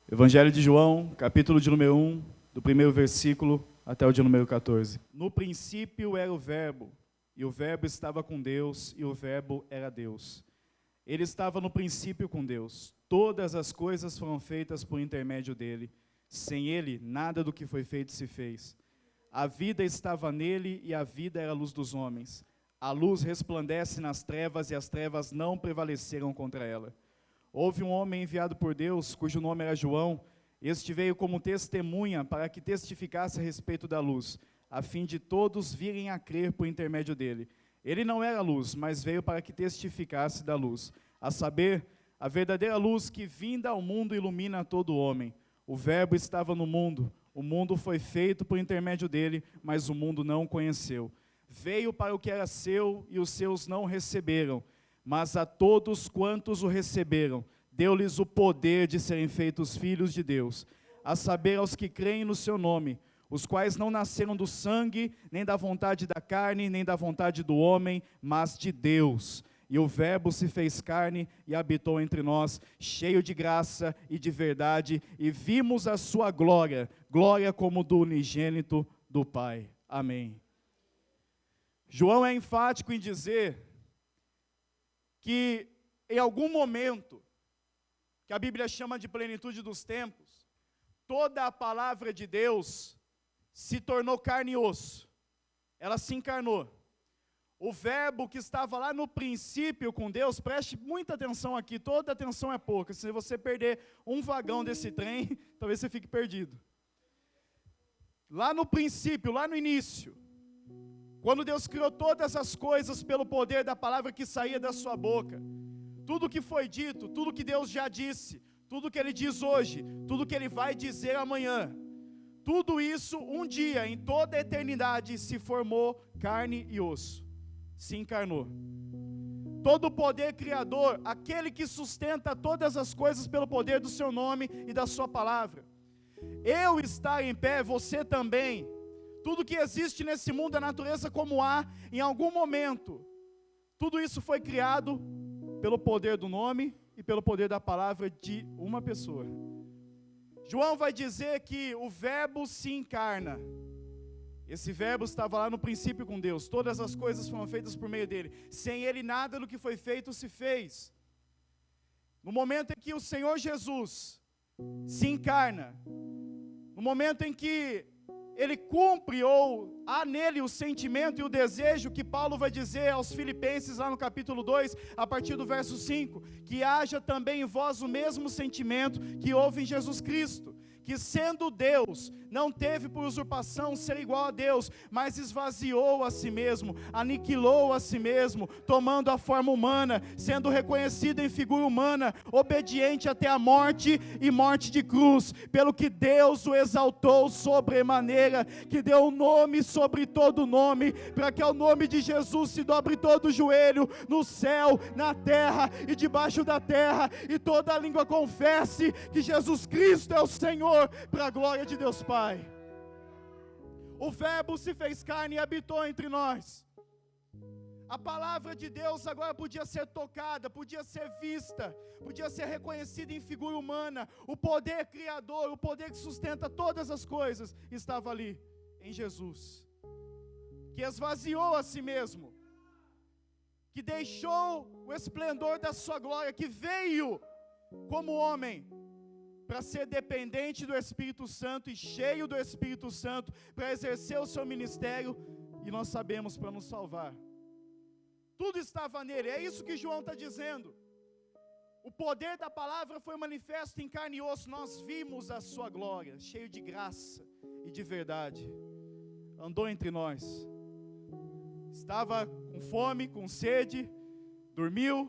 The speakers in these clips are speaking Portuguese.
Evangelho de João, capítulo de número 1, do primeiro versículo até o de número 14. No princípio era o Verbo, e o Verbo estava com Deus, e o Verbo era Deus. Ele estava no princípio com Deus. Todas as coisas foram feitas por intermédio dele. Sem ele, nada do que foi feito se fez. A vida estava nele, e a vida era a luz dos homens. A luz resplandece nas trevas, e as trevas não prevaleceram contra ela. Houve um homem enviado por Deus, cujo nome era João. Este veio como testemunha para que testificasse a respeito da luz, a fim de todos virem a crer por intermédio dele. Ele não era luz, mas veio para que testificasse da luz, a saber, a verdadeira luz que vinda ao mundo ilumina todo homem. O Verbo estava no mundo, o mundo foi feito por intermédio dele, mas o mundo não o conheceu. Veio para o que era seu e os seus não receberam. Mas a todos quantos o receberam, deu-lhes o poder de serem feitos filhos de Deus, a saber, aos que creem no seu nome, os quais não nasceram do sangue, nem da vontade da carne, nem da vontade do homem, mas de Deus. E o Verbo se fez carne e habitou entre nós, cheio de graça e de verdade, e vimos a sua glória, glória como do unigênito do Pai. Amém. João é enfático em dizer que em algum momento, que a Bíblia chama de plenitude dos tempos, toda a palavra de Deus se tornou carne e osso, ela se encarnou. O Verbo que estava lá no princípio com Deus, preste muita atenção aqui, toda atenção é pouca, se você perder um vagão desse trem, talvez você fique perdido. Lá no princípio, lá no início, quando Deus criou todas as coisas pelo poder da palavra que saía da sua boca, tudo que foi dito, tudo que Deus já disse, tudo que Ele diz hoje, tudo que Ele vai dizer amanhã, tudo isso um dia, em toda a eternidade, se formou carne e osso, se encarnou. Todo o poder criador, aquele que sustenta todas as coisas pelo poder do seu nome e da sua palavra. Eu estar em pé, você também. Tudo que existe nesse mundo, a natureza como há, em algum momento, tudo isso foi criado pelo poder do nome e pelo poder da palavra de uma pessoa. João vai dizer que o Verbo se encarna. Esse Verbo estava lá no princípio com Deus, todas as coisas foram feitas por meio dele. Sem ele, nada do que foi feito se fez. No momento em que o Senhor Jesus se encarna, no momento em que Ele cumpre, ou há nele o sentimento e o desejo que Paulo vai dizer aos Filipenses, lá no capítulo 2, a partir do verso 5, que haja também em vós o mesmo sentimento que houve em Jesus Cristo, que sendo Deus, não teve por usurpação ser igual a Deus, mas esvaziou a si mesmo, aniquilou a si mesmo, tomando a forma humana, sendo reconhecido em figura humana, obediente até a morte e morte de cruz, pelo que Deus o exaltou sobremaneira, que deu um nome sobre todo nome, para que ao nome de Jesus se dobre todo o joelho, no céu, na terra e debaixo da terra, e toda a língua confesse que Jesus Cristo é o Senhor, para a glória de Deus Pai. O Verbo se fez carne e habitou entre nós. A palavra de Deus agora podia ser tocada, podia ser vista, podia ser reconhecida em figura humana. O poder criador, o poder que sustenta todas as coisas, estava ali, em Jesus, que esvaziou a si mesmo, que deixou o esplendor da sua glória, que veio como homem, para ser dependente do Espírito Santo e cheio do Espírito Santo, para exercer o seu ministério, e nós sabemos, para nos salvar. Tudo estava nele, é isso que João está dizendo. O poder da palavra foi manifesto em carne e osso, nós vimos a sua glória, cheio de graça e de verdade. Andou entre nós, estava com fome, com sede, dormiu,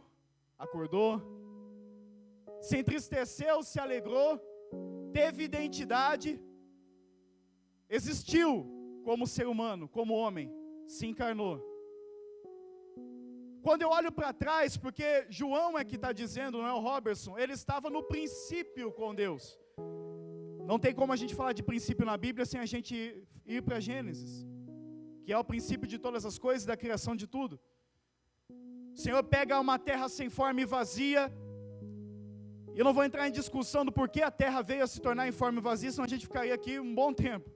acordou, se entristeceu, se alegrou, teve identidade, existiu como ser humano, como homem, se encarnou. Quando eu olho para trás, porque João é que está dizendo, não é o Robertson, ele estava no princípio com Deus. Não tem como a gente falar de princípio na Bíblia sem a gente ir para Gênesis, que é o princípio de todas as coisas, da criação de tudo. O Senhor pega uma terra sem forma e vazia, Eu não vou entrar em discussão do porquê a terra veio a se tornar informe e vazia, senão a gente ficaria aqui um bom tempo.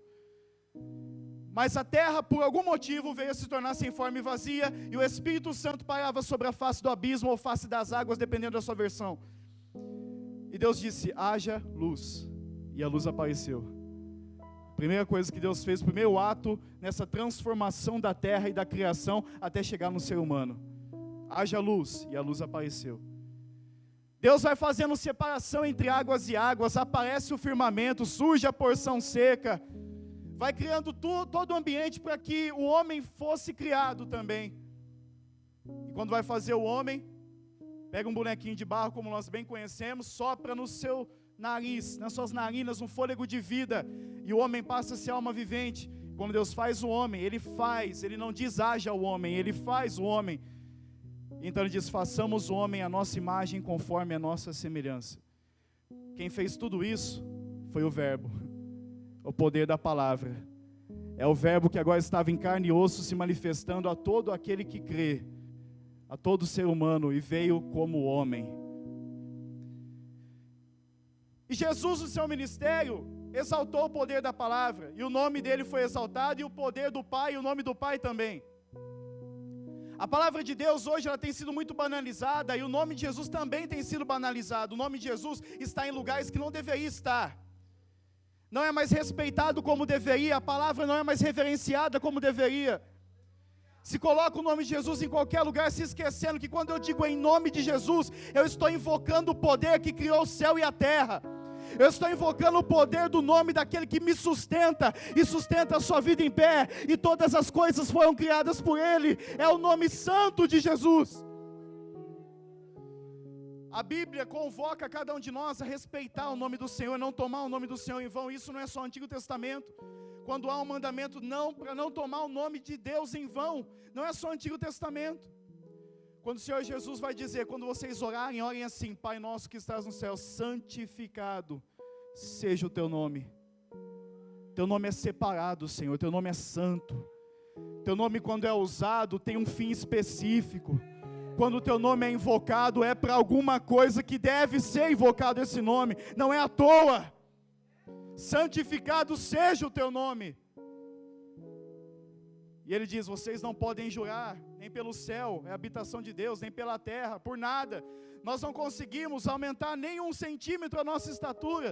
Mas a terra, por algum motivo, veio a se tornar sem forma e vazia, e o Espírito Santo pairava sobre a face do abismo ou face das águas, dependendo da sua versão. E Deus disse, haja luz, e a luz apareceu. A primeira coisa que Deus fez, o primeiro ato nessa transformação da terra e da criação, até chegar no ser humano. Haja luz, e a luz apareceu. Deus vai fazendo separação entre águas e águas, aparece o firmamento, surge a porção seca, vai criando todo o ambiente para que o homem fosse criado também. E quando vai fazer o homem, pega um bonequinho de barro, como nós bem conhecemos, sopra no seu nariz, nas suas narinas, um fôlego de vida, e o homem passa a ser alma vivente. Quando Deus faz o homem, Ele não diz haja o homem, Ele faz o homem. Então Ele diz, façamos o homem à nossa imagem, conforme a nossa semelhança. Quem fez tudo isso foi o Verbo, o poder da palavra. É o Verbo que agora estava em carne e osso, se manifestando a todo aquele que crê, a todo ser humano, e veio como homem. E Jesus, no seu ministério, exaltou o poder da palavra, e o nome dele foi exaltado, e o poder do Pai, e o nome do Pai também. A palavra de Deus hoje ela tem sido muito banalizada, e o nome de Jesus também tem sido banalizado. O nome de Jesus está em lugares que não deveria estar. Não é mais respeitado como deveria, a palavra não é mais reverenciada como deveria. Se coloca o nome de Jesus em qualquer lugar, se esquecendo que quando eu digo em nome de Jesus, eu estou invocando o poder que criou o céu e a terra. Eu estou invocando o poder do nome daquele que me sustenta e sustenta a sua vida em pé, e todas as coisas foram criadas por Ele. É o nome santo de Jesus. A Bíblia convoca cada um de nós a respeitar o nome do Senhor, não tomar o nome do Senhor em vão. Isso não é só o Antigo Testamento. Quando há um mandamento para não tomar o nome de Deus em vão, não é só o Antigo Testamento. Quando o Senhor Jesus vai dizer, quando vocês orarem, orem assim, Pai nosso que estás no céu, santificado seja o teu nome. Teu nome é separado, Senhor, teu nome é santo. Teu nome, quando é usado, tem um fim específico. Quando o teu nome é invocado, é para alguma coisa que deve ser invocado esse nome, não é à toa. Santificado seja o teu nome. E ele diz, vocês não podem jurar, nem pelo céu, é a habitação de Deus, nem pela terra, por nada. Nós não conseguimos aumentar nem 1 centímetro a nossa estatura.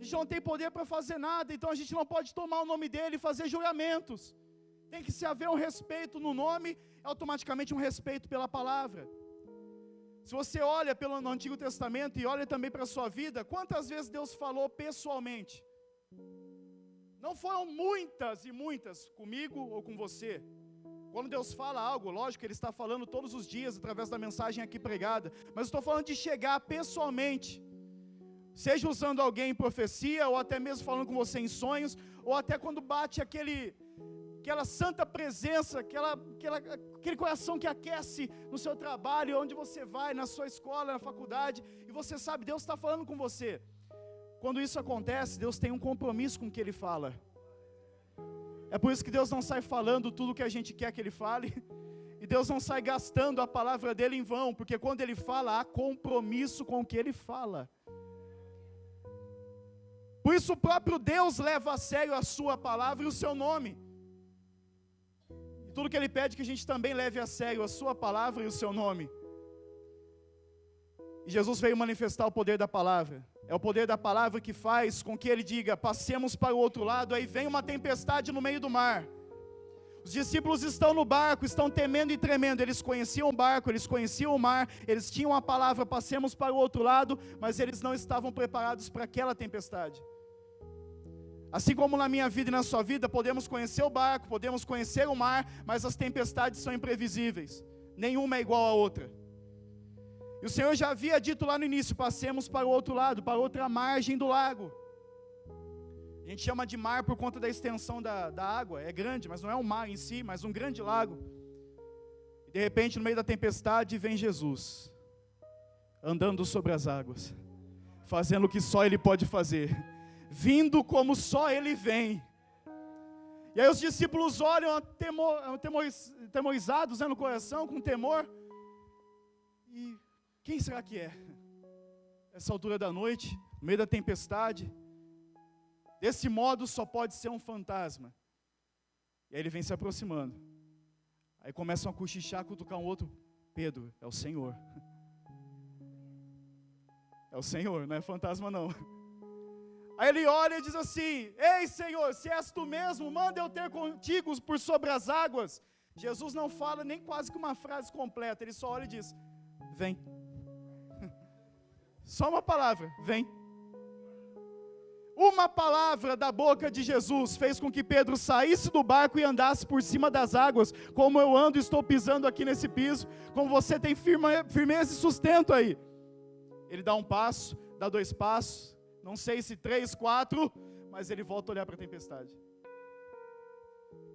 A gente não tem poder para fazer nada, então a gente não pode tomar o nome dele e fazer juramentos. Tem que se haver um respeito no nome, automaticamente um respeito pela palavra. Se você olha no Antigo Testamento e olha também para a sua vida, quantas vezes Deus falou pessoalmente? Não foram muitas e muitas comigo ou com você. Quando Deus fala algo, lógico, Ele está falando todos os dias através da mensagem aqui pregada, mas estou falando de chegar pessoalmente, seja usando alguém em profecia, ou até mesmo falando com você em sonhos, ou até quando bate aquela santa presença, aquele coração que aquece no seu trabalho, onde você vai, na sua escola, na faculdade, e você sabe, Deus está falando com você. Quando isso acontece, Deus tem um compromisso com o que Ele fala. É por isso que Deus não sai falando tudo o que a gente quer que Ele fale, e Deus não sai gastando a palavra dEle em vão, porque quando Ele fala, há compromisso com o que Ele fala. Por isso o próprio Deus leva a sério a sua palavra e o seu nome. E tudo que Ele pede que a gente também leve a sério a sua palavra e o seu nome. E Jesus veio manifestar o poder da palavra. É o poder da palavra que faz com que Ele diga, passemos para o outro lado, aí vem uma tempestade no meio do mar. Os discípulos estão no barco, estão temendo e tremendo, eles conheciam o barco, eles conheciam o mar, eles tinham a palavra, passemos para o outro lado, mas eles não estavam preparados para aquela tempestade. Assim como na minha vida e na sua vida, podemos conhecer o barco, podemos conhecer o mar, mas as tempestades são imprevisíveis, nenhuma é igual à outra. E o Senhor já havia dito lá no início, passemos para o outro lado, para outra margem do lago. A gente chama de mar por conta da extensão da água, é grande, mas não é um mar em si, mas um grande lago. E de repente, no meio da tempestade, vem Jesus, andando sobre as águas, fazendo o que só Ele pode fazer, vindo como só Ele vem. E aí os discípulos olham atemorizados, no coração, com temor, e quem será que é? essa altura da noite, no meio da tempestade. Desse modo só pode ser um fantasma. E aí ele vem se aproximando. Aí começam a cochichar, cutucar um outro. Pedro, é o Senhor. É o Senhor, não é fantasma não. Aí ele olha e diz assim: ei Senhor, se és tu mesmo, manda eu ter contigo por sobre as águas. Jesus não fala nem quase que uma frase completa, ele só olha e diz: vem. Só uma palavra, vem. Uma palavra da boca de Jesus fez com que Pedro saísse do barco e andasse por cima das águas, como eu ando e estou pisando aqui nesse piso, como você tem firmeza e sustento aí. Ele dá um passo, dá 2 passos, não sei se 3, 4, mas ele volta a olhar para a tempestade.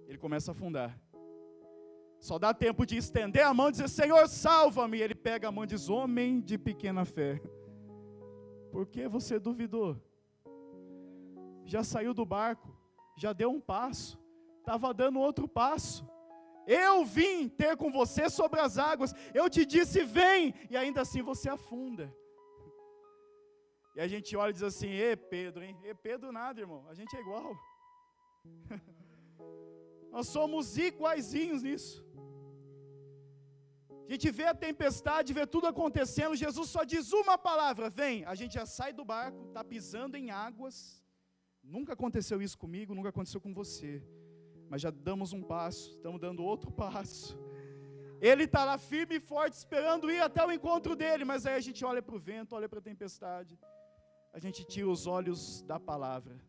Ele começa a afundar. Só dá tempo de estender a mão e dizer: Senhor, salva-me. Ele pega a mão e diz: homem de pequena fé, por que você duvidou? Já saiu do barco, já deu um passo, estava dando outro passo. Eu vim ter com você sobre as águas, eu te disse vem, e ainda assim você afunda. E a gente olha e diz assim: ê Pedro, hein? Ê Pedro nada, irmão, a gente é igual. Nós somos iguaizinhos nisso. A gente vê a tempestade, vê tudo acontecendo, Jesus só diz uma palavra, vem. A gente já sai do barco, está pisando em águas. Nunca aconteceu isso comigo, nunca aconteceu com você. Mas já damos um passo, estamos dando outro passo. Ele está lá firme e forte, esperando ir até o encontro dele. Mas aí a gente olha para o vento, olha para a tempestade. A gente tira os olhos da palavra.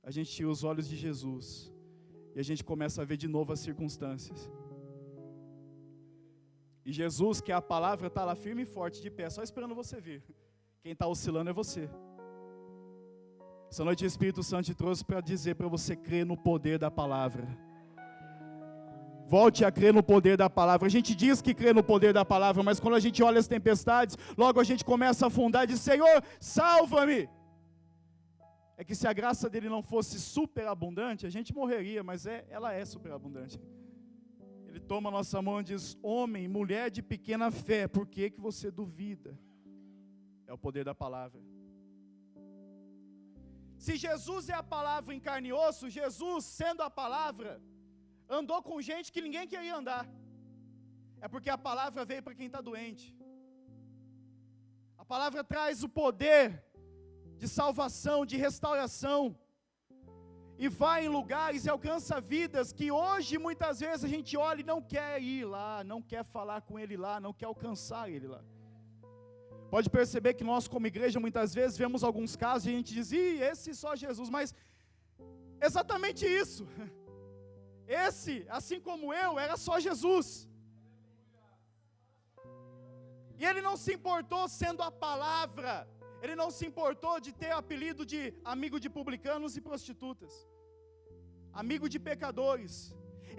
A gente tira os olhos de Jesus. E a gente começa a ver de novo as circunstâncias. E Jesus, que é a palavra, está lá firme e forte, de pé, só esperando você vir. Quem está oscilando é você. Essa noite o Espírito Santo te trouxe para dizer para você crer no poder da palavra. Volte a crer no poder da palavra. A gente diz que crê no poder da palavra, mas quando a gente olha as tempestades, logo a gente começa a afundar e diz: Senhor, salva-me. É que se a graça dele não fosse superabundante, a gente morreria, mas ela é superabundante. Ele toma a nossa mão e diz: homem, mulher de pequena fé, por que você duvida? É o poder da palavra. Se Jesus é a palavra em carne e osso, Jesus, sendo a palavra, andou com gente que ninguém queria andar. É porque a palavra veio para quem está doente. A palavra traz o poder de salvação, de restauração, e vai em lugares e alcança vidas que hoje muitas vezes a gente olha e não quer ir lá, não quer falar com ele lá, não quer alcançar ele lá. Pode perceber que nós como igreja muitas vezes vemos alguns casos e a gente diz: esse só Jesus, mas exatamente isso. Esse, assim como eu, era só Jesus. E ele não se importou sendo a palavra. Ele não se importou de ter o apelido de amigo de publicanos e prostitutas, amigo de pecadores.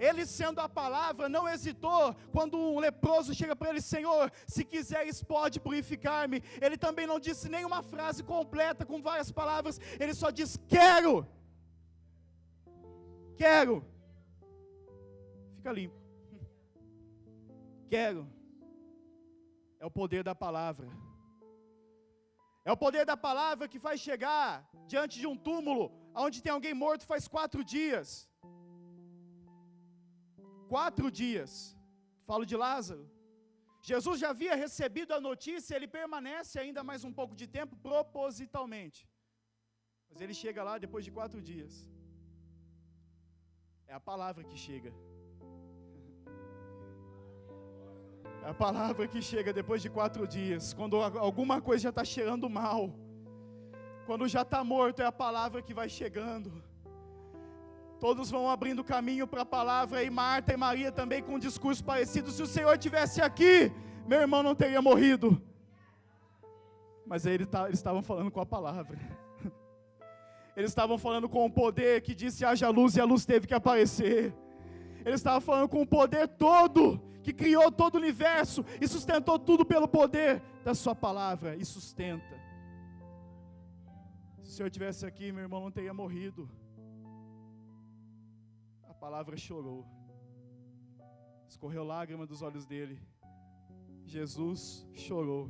Ele, sendo a palavra, não hesitou quando um leproso chega para ele: Senhor, se quiseres pode purificar-me. Ele também não disse nenhuma frase completa com várias palavras, ele só diz: quero. Quero. Fica limpo. Quero. É o poder da palavra. É o poder da palavra que faz chegar diante de um túmulo onde tem alguém morto faz 4 dias. 4 dias. Falo de Lázaro. Jesus já havia recebido a notícia, ele permanece ainda mais um pouco de tempo, propositalmente. Mas ele chega lá depois de 4 dias. É a palavra que chega. É a palavra que chega depois de 4 dias, quando alguma coisa já está cheirando mal, quando já está morto, é a palavra que vai chegando. Todos vão abrindo caminho para a palavra, e Marta e Maria também com um discurso parecido: se o Senhor estivesse aqui, meu irmão não teria morrido. Mas aí eles estavam falando com a palavra, eles estavam falando com o poder que disse haja luz, e a luz teve que aparecer. Ele estava falando com o poder todo, que criou todo o universo, e sustentou tudo pelo poder da sua palavra, e sustenta. Se o Senhor estivesse aqui, meu irmão não teria morrido. A palavra chorou, escorreu lágrima dos olhos dele. Jesus chorou.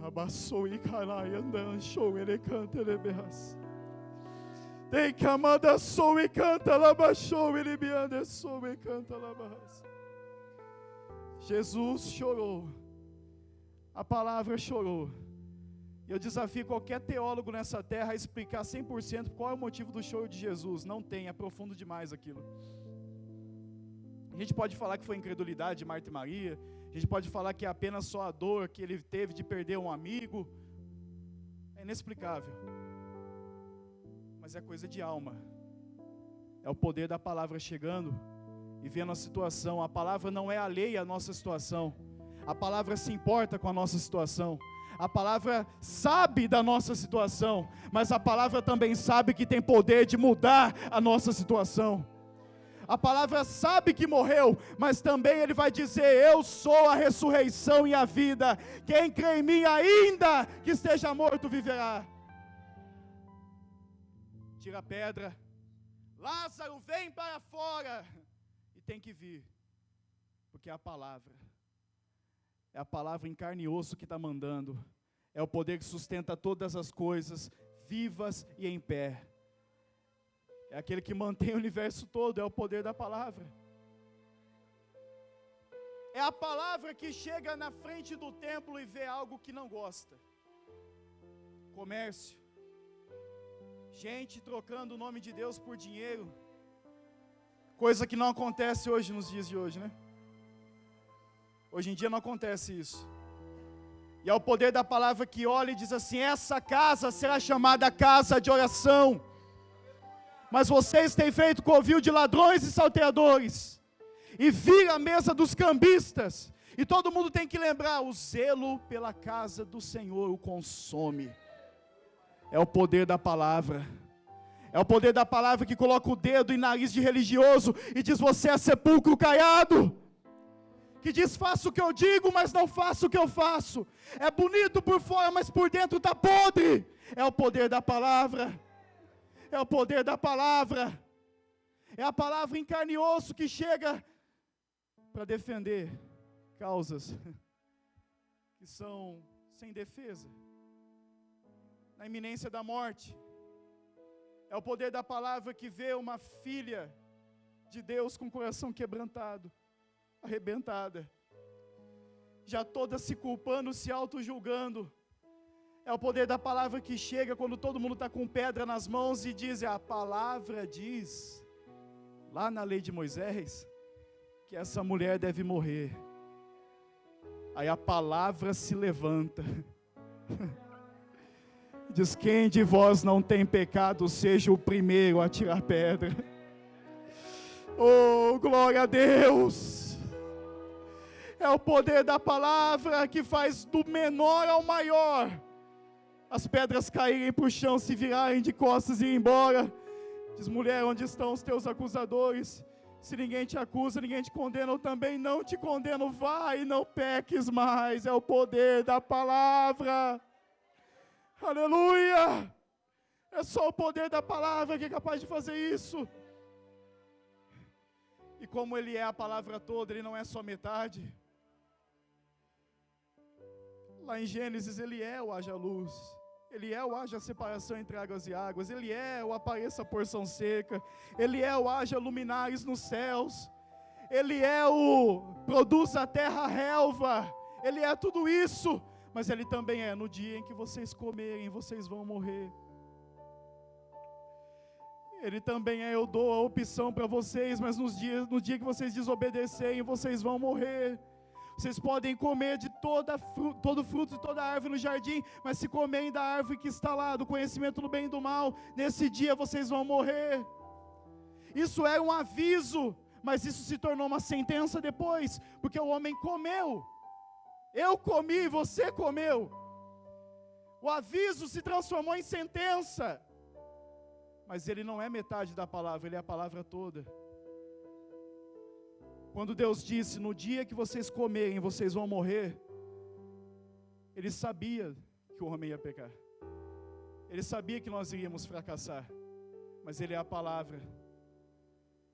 Abassou e carai andando, show, ele canta, ele berras. Tem que amada sou e canta, lá baixou, ele me anda, sou e canta, lá barras. Jesus chorou, a palavra chorou. E eu desafio qualquer teólogo nessa terra a explicar 100% qual é o motivo do choro de Jesus. Não tem, é profundo demais aquilo. A gente pode falar que foi incredulidade de Marta e Maria, a gente pode falar que é apenas só a dor que ele teve de perder um amigo. É inexplicável. Mas é coisa de alma. É o poder da palavra chegando e vendo a situação. A palavra não é alheia à nossa situação. A palavra se importa com a nossa situação. A palavra sabe da nossa situação, mas a palavra também sabe que tem poder de mudar a nossa situação. A palavra sabe que morreu, mas também ele vai dizer: eu sou a ressurreição e a vida. Quem crê em mim, ainda que esteja morto, viverá. Tira a pedra. Lázaro, vem para fora. E tem que vir, porque é a palavra. É a palavra em carne e osso que está mandando. É o poder que sustenta todas as coisas, vivas e em pé. É aquele que mantém o universo todo, é o poder da palavra. É a palavra que chega na frente do templo e vê algo que não gosta. Comércio. Gente trocando o nome de Deus por dinheiro. Coisa que não acontece hoje nos dias de hoje, né? Hoje em dia não acontece isso. E é o poder da palavra que olha e diz assim: essa casa será chamada casa de oração. Mas vocês têm feito covil de ladrões e salteadores. E vira a mesa dos cambistas. E todo mundo tem que lembrar: o zelo pela casa do Senhor o consome. É o poder da palavra. É o poder da palavra que coloca o dedo em nariz de religioso e diz: você é sepulcro caiado. Que diz: faço o que eu digo, mas não faço o que eu faço. É bonito por fora, mas por dentro está podre. É o poder da palavra. É o poder da palavra. É a palavra em carne e osso que chega para defender causas que são sem defesa, na iminência da morte. É o poder da palavra que vê uma filha de Deus com o coração quebrantado, arrebentada, já toda se culpando, se auto-julgando. É o poder da palavra que chega quando todo mundo está com pedra nas mãos e diz: a palavra diz, lá na lei de Moisés, que essa mulher deve morrer. Aí a palavra se levanta. Diz: quem de vós não tem pecado, seja o primeiro a tirar pedra. Oh, glória a Deus! É o poder da palavra que faz do menor ao maior as pedras caírem para o chão, se virarem de costas e ir embora. Diz: mulher, onde estão os teus acusadores? Se ninguém te acusa, ninguém te condena, eu também não te condeno. Vai e não peques mais. É o poder da palavra. Aleluia! É só o poder da palavra que é capaz de fazer isso. E como ele é a palavra toda, ele não é só metade. Lá em Gênesis, ele é o haja luz. Ele é o haja separação entre águas e águas. Ele é o apareça a porção seca. Ele é o haja luminares nos céus. Ele é o produz a terra relva. Ele é tudo isso. Mas ele também é: no dia em que vocês comerem, vocês vão morrer. Ele também é: eu dou a opção para vocês, mas no dia que vocês desobedecerem, vocês vão morrer. Vocês podem comer de todo fruto de toda árvore no jardim, mas se comerem da árvore que está lá, do conhecimento do bem e do mal, nesse dia vocês vão morrer. Isso era um aviso, mas isso se tornou uma sentença depois, porque o homem comeu. Eu comi, você comeu. O aviso se transformou em sentença. Mas ele não é metade da palavra, ele é a palavra toda. Quando Deus disse: no dia que vocês comerem, vocês vão morrer, ele sabia que o homem ia pecar. Ele sabia que nós iríamos fracassar. Mas ele é a palavra.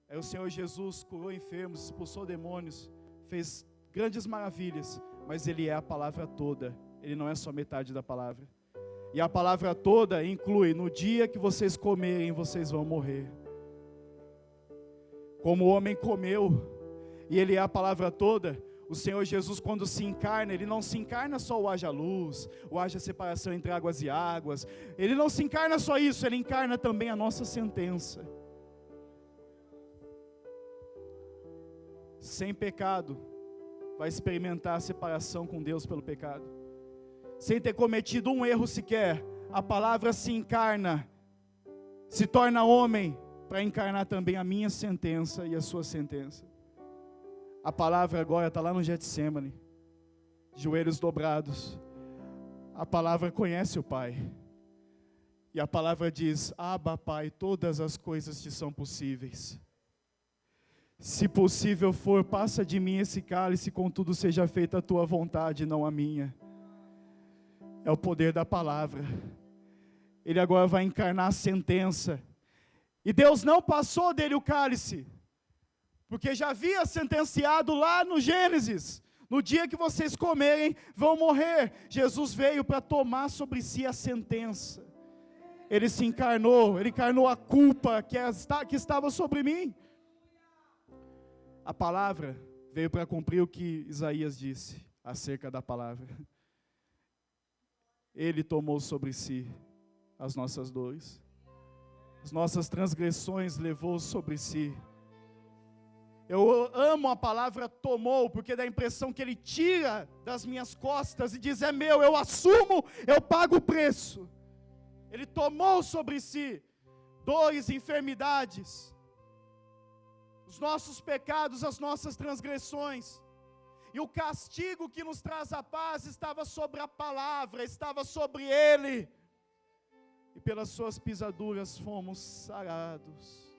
Aí o Senhor Jesus curou enfermos, expulsou demônios, fez grandes maravilhas, mas ele é a palavra toda. ele não é só metade da palavra. E a palavra toda inclui: no dia que vocês comerem, vocês vão morrer. Como o homem comeu, e ele é a palavra toda, o Senhor Jesus, quando se encarna, ele não se encarna só o haja luz, o haja separação entre águas e águas. Ele não se encarna só isso, ele encarna também a nossa sentença. Sem pecado, vai experimentar a separação com Deus pelo pecado. Sem ter cometido um erro sequer, a palavra se encarna, se torna homem, para encarnar também a minha sentença e a sua sentença. A palavra agora está lá no Getsemane, joelhos dobrados. A palavra conhece o Pai. E a palavra diz: Abba, Pai, todas as coisas te são possíveis. Se possível for, passa de mim esse cálice, contudo seja feita a tua vontade, não a minha. É o poder da palavra. Ele agora vai encarnar a sentença. E Deus não passou dele o cálice, porque já havia sentenciado lá no Gênesis: no dia que vocês comerem, vão morrer. Jesus veio para tomar sobre si a sentença. Ele se encarnou, ele encarnou a culpa que estava sobre mim. A palavra veio para cumprir o que Isaías disse acerca da palavra. Ele tomou sobre si as nossas dores, as nossas transgressões levou sobre si. Eu amo a palavra tomou, porque dá a impressão que ele tira das minhas costas e diz: é meu, eu assumo, eu pago o preço. Ele tomou sobre si dores, enfermidades, os nossos pecados, as nossas transgressões. E o castigo que nos traz a paz estava sobre a palavra, estava sobre ele. E pelas suas pisaduras fomos sarados.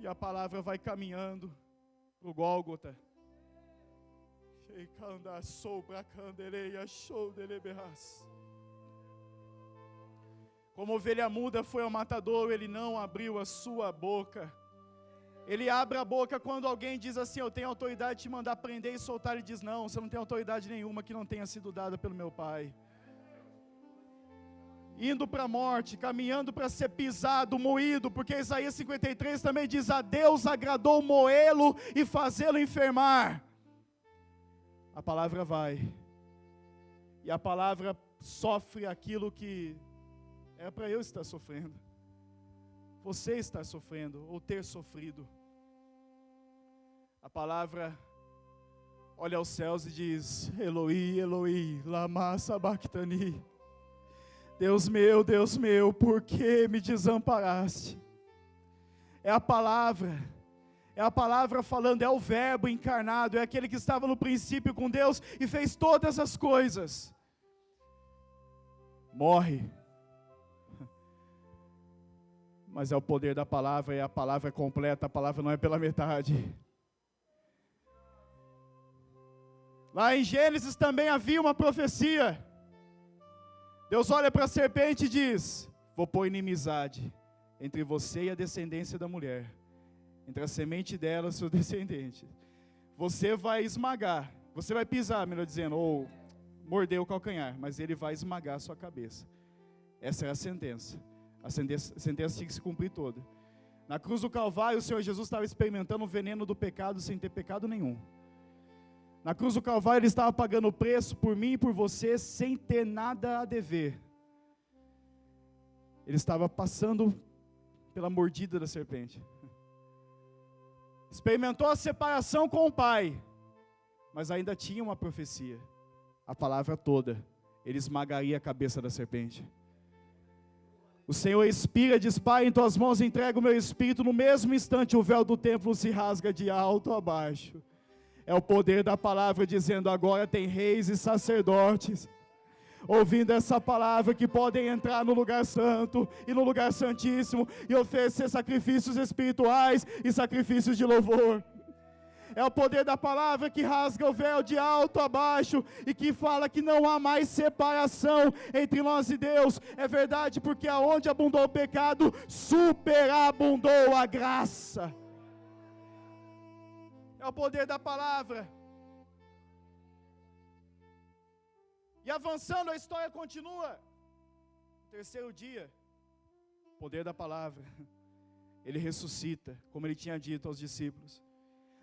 E a palavra vai caminhando para o Gólgota. Como ovelha muda foi ao matadouro, ele não abriu a sua boca. Ele abre a boca quando alguém diz assim: eu tenho autoridade de te mandar prender e soltar. Ele diz: não, você não tem autoridade nenhuma que não tenha sido dada pelo meu Pai. Indo para a morte, caminhando para ser pisado, moído, porque Isaías 53 também diz: a Deus agradou moê-lo e fazê-lo enfermar. A palavra vai, e a palavra sofre aquilo que é para eu estar sofrendo, você estar sofrendo, ou ter sofrido. A palavra olha aos céus e diz: Eloi, Eloi, lama sabachthani. Deus meu, por que me desamparaste? É a palavra falando, é o verbo encarnado, é aquele que estava no princípio com Deus e fez todas as coisas. Morre. Mas é o poder da palavra, e a palavra é completa, a palavra não é pela metade. Lá em Gênesis também havia uma profecia. Deus olha para a serpente e diz: vou pôr inimizade entre você e a descendência da mulher, entre a semente dela e o seu descendente. Você vai esmagar, você vai pisar, melhor dizendo, ou morder o calcanhar, mas ele vai esmagar a sua cabeça. Essa é a sentença. A sentença tinha que se cumprir toda. Na cruz do Calvário, o Senhor Jesus estava experimentando o veneno do pecado sem ter pecado nenhum. Na cruz do Calvário, Ele estava pagando o preço por mim e por você, sem ter nada a dever. Ele estava passando pela mordida da serpente. Experimentou a separação com o Pai, mas ainda tinha uma profecia. A palavra toda, Ele esmagaria a cabeça da serpente. O Senhor expira, diz: Pai, em tuas mãos entrego o meu espírito. No mesmo instante o véu do templo se rasga de alto a baixo. É o poder da palavra dizendo: agora tem reis e sacerdotes, ouvindo essa palavra, que podem entrar no lugar santo e no lugar santíssimo e oferecer sacrifícios espirituais e sacrifícios de louvor. É o poder da palavra que rasga o véu de alto a baixo e que fala que não há mais separação entre nós e Deus. É verdade, porque aonde abundou o pecado, superabundou a graça. É o poder da palavra. E avançando, a história continua. No terceiro dia, poder da palavra, ele ressuscita, como ele tinha dito aos discípulos.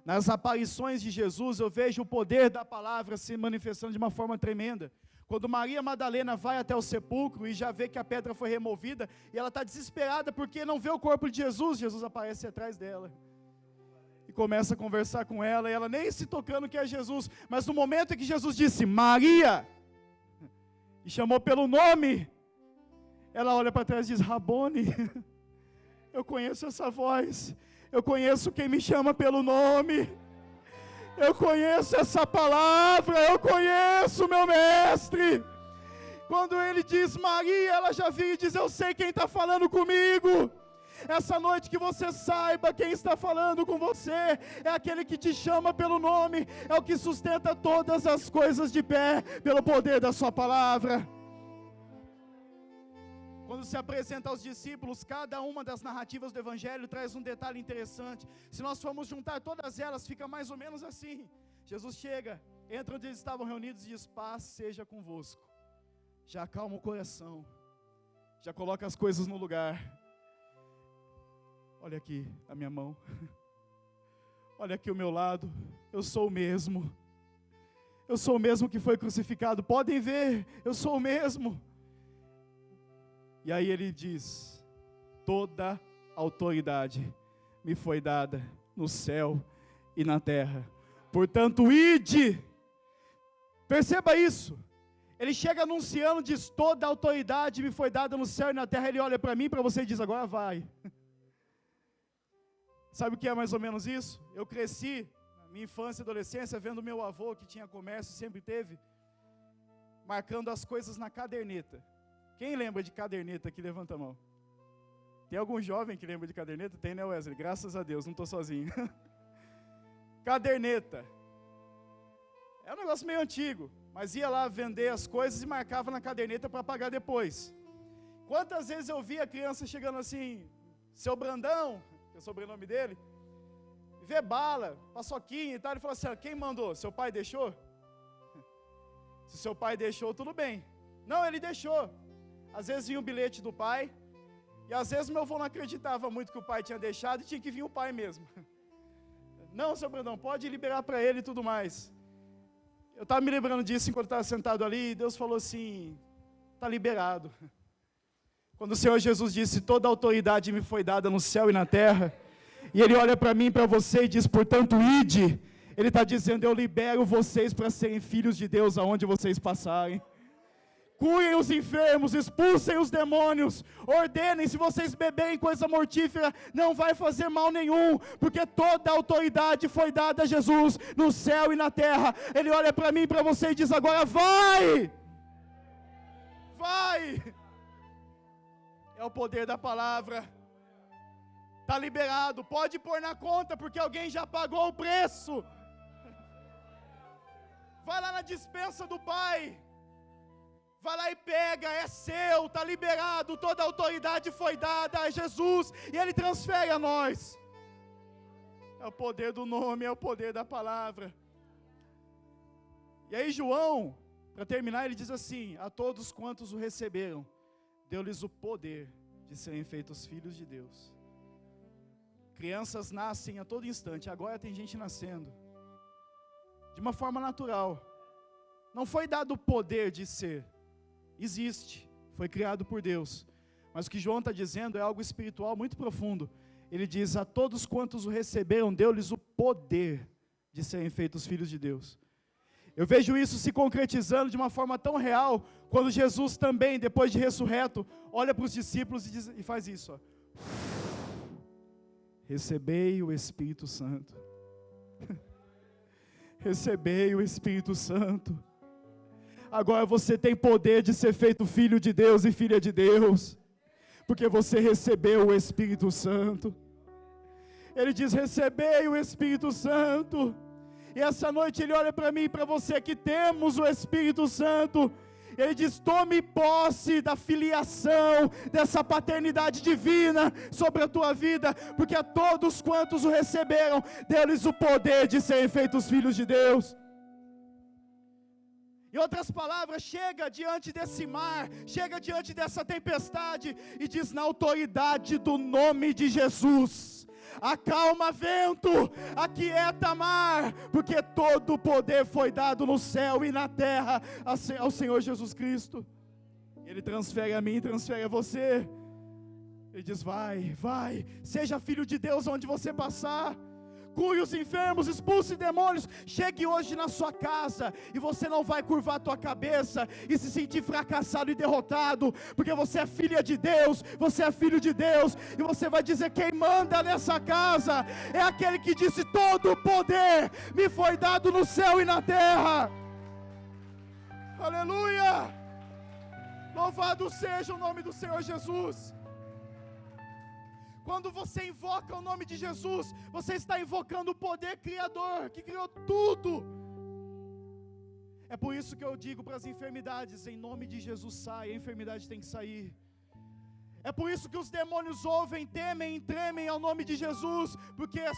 Nas aparições de Jesus, eu vejo o poder da palavra se manifestando de uma forma tremenda. Quando Maria Madalena vai até o sepulcro e já vê que a pedra foi removida, e ela está desesperada porque não vê o corpo de Jesus, Jesus aparece atrás dela. E começa a conversar com ela, e ela nem se tocando que é Jesus. Mas no momento em que Jesus disse, Maria, e chamou pelo nome, ela olha para trás e diz, Rabone, eu conheço essa voz, eu conheço quem me chama pelo nome, eu conheço essa palavra, eu conheço meu mestre. Quando ele diz Maria, ela já vira e diz, eu sei quem está falando comigo. Essa noite que você saiba quem está falando com você, é aquele que te chama pelo nome, é o que sustenta todas as coisas de pé, pelo poder da sua palavra. Quando se apresenta aos discípulos, cada uma das narrativas do Evangelho traz um detalhe interessante. Se nós formos juntar todas elas, fica mais ou menos assim. Jesus chega, entra onde eles estavam reunidos e diz, paz seja convosco. Já acalma o coração, já coloca as coisas no lugar. Olha aqui a minha mão, olha aqui o meu lado, eu sou o mesmo. Eu sou o mesmo que foi crucificado, podem ver, eu sou o mesmo. E aí ele diz, toda autoridade me foi dada no céu e na terra. Portanto, ide. Perceba isso. Ele chega anunciando, diz, toda autoridade me foi dada no céu e na terra. Ele olha para mim, para você e diz, agora vai. Sabe o que é mais ou menos isso? Eu cresci, na minha infância e adolescência, vendo meu avô, que tinha comércio, sempre teve, marcando as coisas na caderneta. Quem lembra de caderneta aqui? Levanta a mão. Tem algum jovem que lembra de caderneta? Tem, né, Wesley? Graças a Deus, não estou sozinho. Caderneta. É um negócio meio antigo, mas ia lá vender as coisas e marcava na caderneta para pagar depois. Quantas vezes eu vi a criança chegando assim, seu Brandão, que é o sobrenome dele, vê bala, paçoquinha e tal, ele fala assim, quem mandou? Seu pai deixou? Se seu pai deixou, tudo bem. Não, ele deixou. Às vezes vinha o bilhete do pai, e às vezes meu avô não acreditava muito que o pai tinha deixado, e tinha que vir o pai mesmo. Não, seu Brandão, pode liberar para ele e tudo mais. Eu estava me lembrando disso enquanto estava sentado ali, e Deus falou assim, está liberado. Quando o Senhor Jesus disse, toda autoridade me foi dada no céu e na terra, e Ele olha para mim e para você e diz, portanto, ide. Ele está dizendo, eu libero vocês para serem filhos de Deus aonde vocês passarem. Curem os enfermos, expulsem os demônios, ordenem, se vocês beberem coisa mortífera, não vai fazer mal nenhum, porque toda a autoridade foi dada a Jesus, no céu e na terra. Ele olha para mim e para você e diz, agora vai! Vai! É o poder da palavra. Está liberado, pode pôr na conta, porque alguém já pagou o preço. Vai lá na despensa do Pai. Vai lá e pega, é seu, está liberado, toda a autoridade foi dada a Jesus, e Ele transfere a nós. É o poder do nome, é o poder da palavra. E aí João, para terminar, ele diz assim, a todos quantos o receberam, deu-lhes o poder de serem feitos filhos de Deus. Crianças nascem a todo instante, agora tem gente nascendo, de uma forma natural. Não foi dado o poder de ser. Existe, foi criado por Deus, mas o que João está dizendo é algo espiritual muito profundo. Ele diz, a todos quantos o receberam, deu-lhes o poder de serem feitos filhos de Deus. Eu vejo isso se concretizando de uma forma tão real, quando Jesus também, depois de ressurreto, olha para os discípulos e, e faz isso, ó. Recebei o Espírito Santo. Recebei o Espírito Santo. Agora você tem poder de ser feito filho de Deus e filha de Deus, porque você recebeu o Espírito Santo. Ele diz, recebei o Espírito Santo. E essa noite ele olha para mim e para você que temos o Espírito Santo. Ele diz, tome posse da filiação, dessa paternidade divina sobre a tua vida, porque a todos quantos o receberam, deu-lhes o poder de serem feitos filhos de Deus. Em outras palavras, chega diante desse mar, chega diante dessa tempestade e diz: na autoridade do nome de Jesus, acalma vento, aquieta mar, porque todo o poder foi dado no céu e na terra ao Senhor Jesus Cristo. Ele transfere a mim, transfere a você. Ele diz: vai, vai, seja filho de Deus onde você passar. Cure os enfermos, expulse demônios. Chegue hoje na sua casa e você não vai curvar a tua cabeça e se sentir fracassado e derrotado, porque você é filha de Deus, você é filho de Deus, e você vai dizer: quem manda nessa casa é aquele que disse: todo o poder me foi dado no céu e na terra. Aleluia! Louvado seja o nome do Senhor Jesus. Quando você invoca o nome de Jesus, você está invocando o poder criador, que criou tudo. É por isso que eu digo para as enfermidades: em nome de Jesus sai, a enfermidade tem que sair. É por isso que os demônios ouvem, temem e tremem ao nome de Jesus, porque é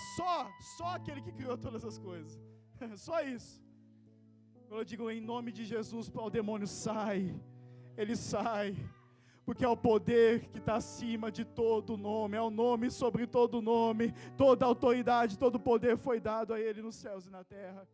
só aquele que criou todas as coisas, só isso. Quando eu digo em nome de Jesus, o demônio sai, ele sai. Porque é o poder que está acima de todo nome, é o nome sobre todo nome, toda autoridade, todo poder foi dado a Ele nos céus e na terra.